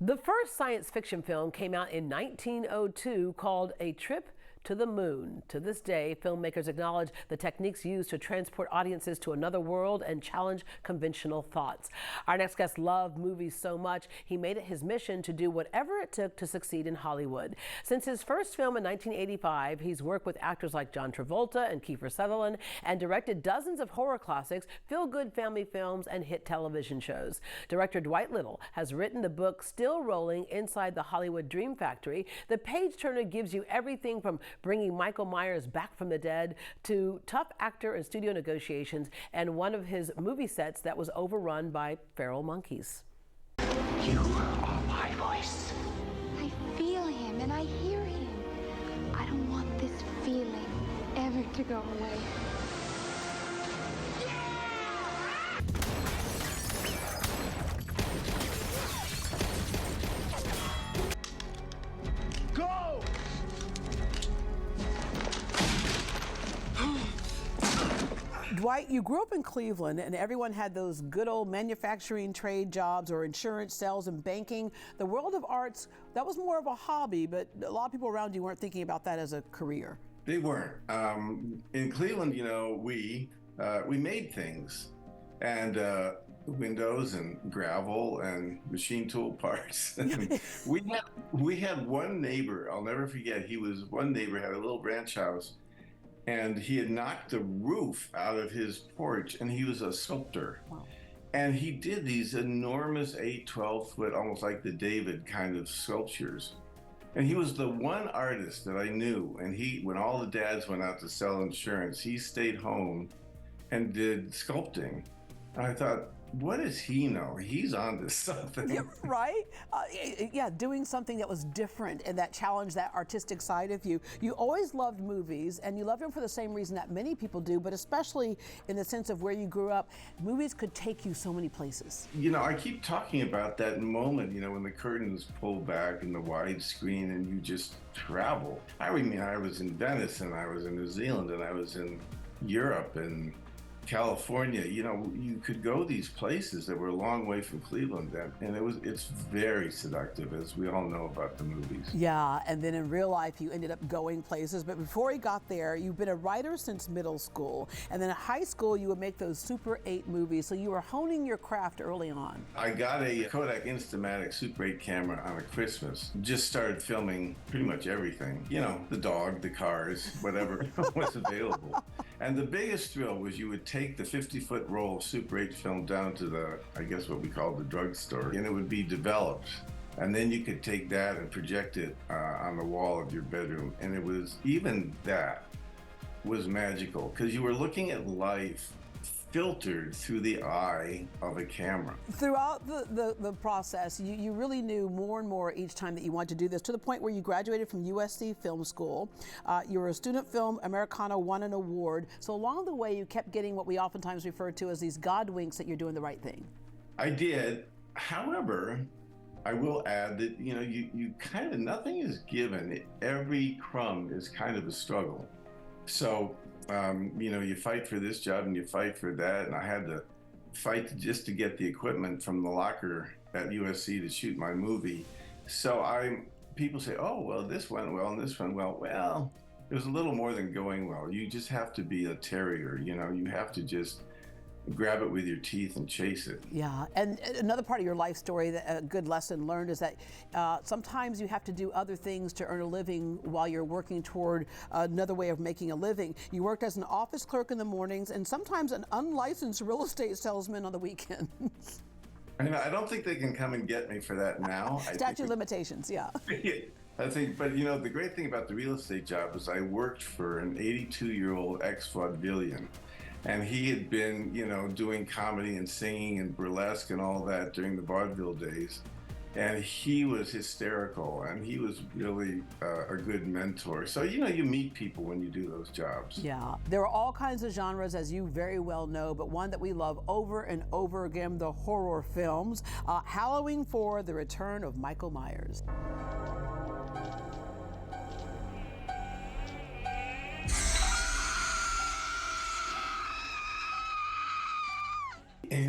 The first science fiction film came out in 1902 called A Trip to the Moon. To this day, filmmakers acknowledge the techniques used to transport audiences to another world and challenge conventional thoughts. Our next guest loved movies so much, he made it his mission to do whatever it took to succeed in Hollywood. Since his first film in 1985, he's worked with actors like John Travolta and Kiefer Sutherland and directed dozens of horror classics, feel-good family films, and hit television shows. Director Dwight Little has written the book Still Rolling Inside the Hollywood Dream Factory. The page-turner gives you everything from bringing Michael Myers back from the dead to tough actor and studio negotiations and one of his movie sets that was overrun by feral monkeys. You are my voice. I feel him and I hear him. I don't want this feeling ever to go away. Go! Dwight, you grew up in Cleveland and everyone had those good old manufacturing trade jobs or insurance, sales, and banking. The world of arts, that was more of a hobby, but a lot of people around you weren't thinking about that as a career. They weren't. In Cleveland, we made things, and windows and gravel and machine tool parts. we had one neighbor, I'll never forget, one neighbor had a little ranch house, and he had knocked the roof out of his porch, and he was a sculptor. Wow. And he did these enormous 8, 12 foot, almost like the David kind of sculptures. And he was the one artist that I knew. And when all the dads went out to sell insurance, he stayed home and did sculpting. And I thought, what does he know? He's onto something. Yeah, right? Doing something that was different and that challenged that artistic side of you. You always loved movies, and you loved them for the same reason that many people do, but especially in the sense of where you grew up, movies could take you so many places. I keep talking about that moment, when the curtains pull back and the widescreen and you just travel. I was in Venice, and I was in New Zealand, and I was in Europe and California. You could go these places that were a long way from Cleveland, and it's very seductive, as we all know about the movies. Yeah, and then in real life you ended up going places, but before you got there, you've been a writer since middle school, and then in high school you would make those Super 8 movies, so you were honing your craft early on. I got a Kodak Instamatic Super 8 camera on a Christmas. Just started filming pretty much everything. The dog, the cars, whatever was available. And the biggest thrill was you would take the 50-foot roll of Super 8 film down to what we call the drugstore, and it would be developed. And then you could take that and project it on the wall of your bedroom. And that was magical, because you were looking at life filtered through the eye of a camera. Throughout the process, you really knew more and more each time that you wanted to do this, to the point where you graduated from USC Film School. You were a student film Americana, won an award. So along the way, you kept getting what we oftentimes refer to as these God winks that you're doing the right thing. I did. However, I will add that, you kind of, nothing is given. Every crumb is kind of a struggle. So, you fight for this job and you fight for that. And I had to fight just to get the equipment from the locker at USC to shoot my movie. So people say, oh, well, this went well and this went well. Well, it was a little more than going well. You just have to be a terrier, you have to just grab it with your teeth and chase it. Yeah, and another part of your life story, that a good lesson learned, is that sometimes you have to do other things to earn a living while you're working toward another way of making a living. You worked as an office clerk in the mornings and sometimes an unlicensed real estate salesman on the weekends. I don't think they can come and get me for that now. Statute of limitations, yeah. I think, but the great thing about the real estate job is I worked for an 82-year-old ex-vaudevillian. And he had been, doing comedy and singing and burlesque and all that during the vaudeville days. And he was hysterical, and he was really a good mentor. So, you meet people when you do those jobs. Yeah, there are all kinds of genres, as you very well know, but one that we love over and over again, the horror films. Halloween 4, The Return of Michael Myers.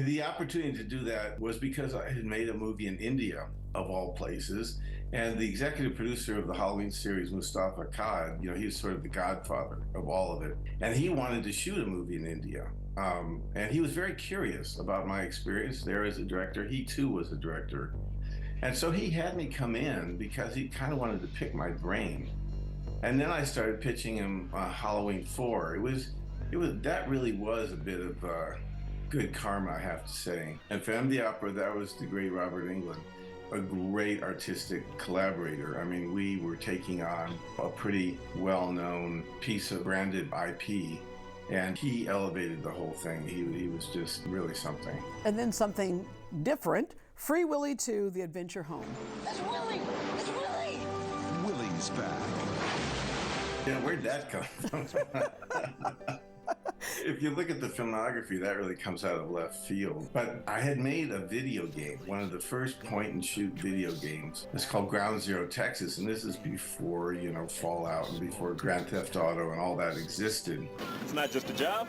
The opportunity to do that was because I had made a movie in India, of all places, and the executive producer of the Halloween series, Mustafa Kad, he's sort of the godfather of all of it, and he wanted to shoot a movie in India. And he was very curious about my experience there as a director. He too was a director. And so he had me come in because he kind of wanted to pick my brain. And then I started pitching him Halloween 4. That really was a bit of good karma, I have to say. And Phantom of the Opera, that was the great Robert Englund, a great artistic collaborator. I mean, we were taking on a pretty well-known piece of branded IP, and he elevated the whole thing. He was just really something. And then something different, Free Willy 2, The Adventure Home. It's Willie! It's Willie! Willie's back. Where'd that come from? If you look at the filmography, that really comes out of left field. But I had made a video game, one of the first point-and-shoot video games. It's called Ground Zero Texas, and this is before, Fallout and before Grand Theft Auto and all that existed. It's not just a job,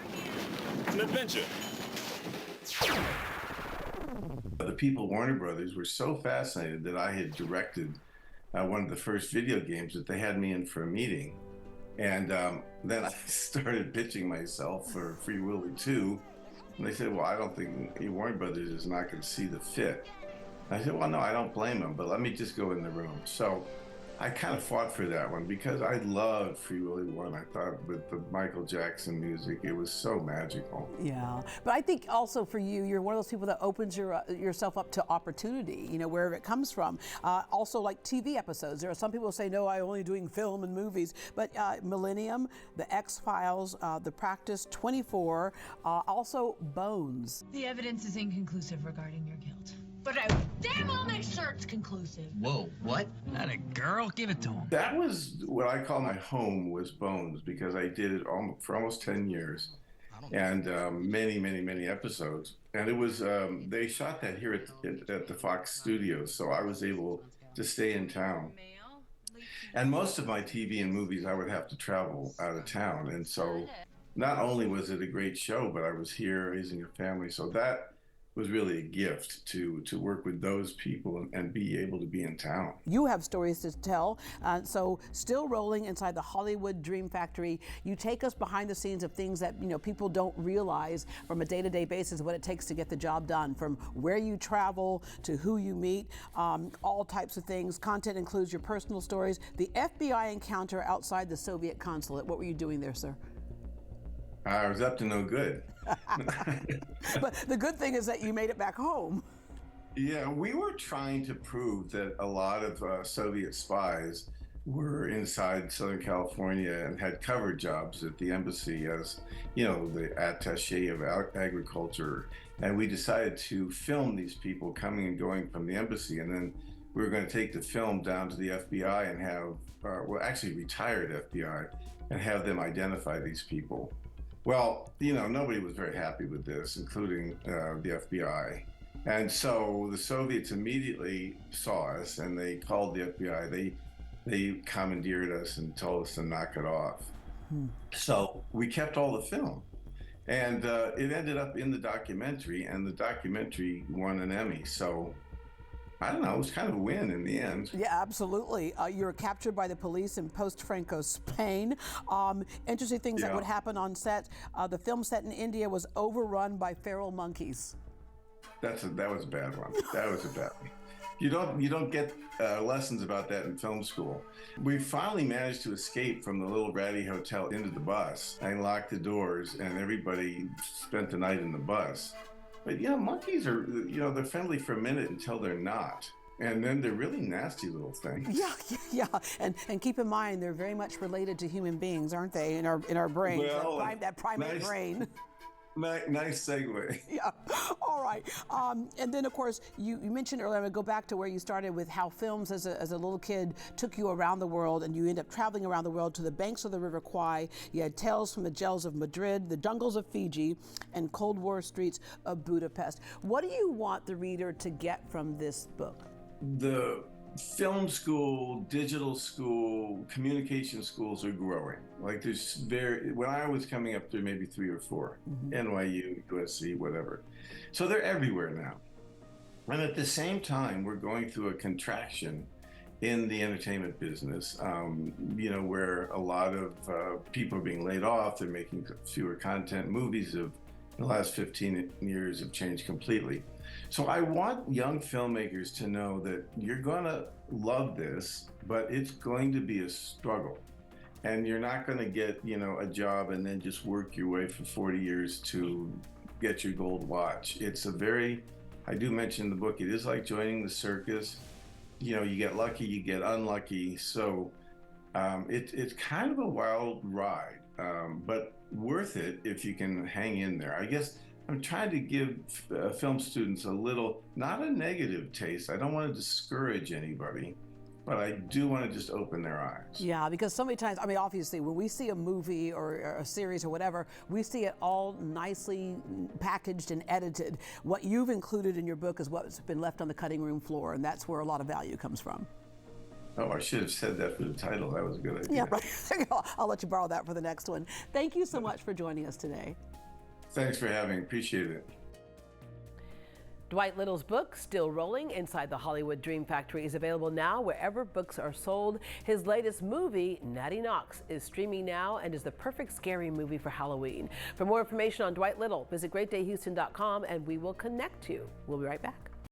it's an adventure. The people at Warner Brothers were so fascinated that I had directed one of the first video games that they had me in for a meeting. And then I started pitching myself for Free Willy 2. And they said, well, I don't think Warner Brothers is not going to see the fit. And I said, well, no, I don't blame them, but let me just go in the room. So I kind of fought for that one because I loved Free Willy 1. I thought with the Michael Jackson music, it was so magical. Yeah, but I think also for you, you're one of those people that opens yourself up to opportunity, wherever it comes from. Also like TV episodes. There are some people who say, no, I'm only doing film and movies, but Millennium, The X-Files, The Practice, 24, also Bones. The evidence is inconclusive regarding your guilt. But I damn well make sure it's conclusive. Whoa, what? Not a girl? Give it to him. That was what I call my home, was Bones, because I did it for almost 10 years and many, many, many episodes. And it was, they shot that here at the Fox studios, so I was able to stay in town. And most of my TV and movies, I would have to travel out of town. And so not only was it a great show, but I was here raising a family. So that was really a gift to work with those people and be able to be in town. You have stories to tell, so still rolling inside the Hollywood Dream Factory. You take us behind the scenes of things that people don't realize from a day-to-day basis what it takes to get the job done, from where you travel to who you meet, all types of things. Content includes your personal stories. The FBI encounter outside the Soviet consulate. What were you doing there, sir? I was up to no good. But the good thing is that you made it back home. Yeah, we were trying to prove that a lot of Soviet spies were inside Southern California and had covered jobs at the embassy as, the attaché of agriculture. And we decided to film these people coming and going from the embassy. And then we were going to take the film down to the FBI and have, actually retired FBI, and have them identify these people. Well, nobody was very happy with this, including the FBI. And so the Soviets immediately saw us and they called the FBI. They commandeered us and told us to knock it off. So we kept all the film. And it ended up in the documentary, and the documentary won an Emmy. So I don't know, it was kind of a win in the end. Yeah, absolutely. You were captured by the police in post-Franco Spain. Interesting things that would happen on set. The film set in India was overrun by feral monkeys. That was a bad one. That was a bad one. You don't get lessons about that in film school. We finally managed to escape from the little ratty hotel into the bus. I locked the doors, and everybody spent the night in the bus. But monkeys are, they're friendly for a minute until they're not. And then they're really nasty little things. Yeah. And keep in mind, they're very much related to human beings, aren't they, in our brains, well, that primate brain. Nice segue. Yeah. All right. And then, of course, you mentioned earlier, I'm going to go back to where you started with how films as a little kid took you around the world, and you end up traveling around the world to the banks of the River Kwai. You had Tales from the Jails of Madrid, the Jungles of Fiji, and Cold War Streets of Budapest. What do you want the reader to get from this book? The film school, digital school, communication schools are growing. Like when I was coming up, there maybe 3 or 4, NYU, USC, whatever. So they're everywhere now. And at the same time, we're going through a contraction in the entertainment business, where a lot of people are being laid off. They're making fewer content. Movies in the last 15 years have changed completely. So I want young filmmakers to know that you're going to love this, but it's going to be a struggle. And you're not going to get, a job and then just work your way for 40 years to get your gold watch. I do mention in the book, it is like joining the circus. You get lucky, you get unlucky. So it's kind of a wild ride, but worth it if you can hang in there. I guess I'm trying to give film students a little, not a negative taste. I don't want to discourage anybody, but I do want to just open their eyes. Yeah, because so many times, obviously, when we see a movie or a series or whatever, we see it all nicely packaged and edited. What you've included in your book is what's been left on the cutting room floor, and that's where a lot of value comes from. Oh, I should have said that for the title. That was a good idea. Yeah, right. There you go. I'll let you borrow that for the next one. Thank you so much for joining us today. Thanks for having me. Appreciate it. Dwight Little's book, Still Rolling Inside the Hollywood Dream Factory, is available now wherever books are sold. His latest movie, Natty Knox, is streaming now and is the perfect scary movie for Halloween. For more information on Dwight Little, visit greatdayhouston.com and we will connect you. We'll be right back.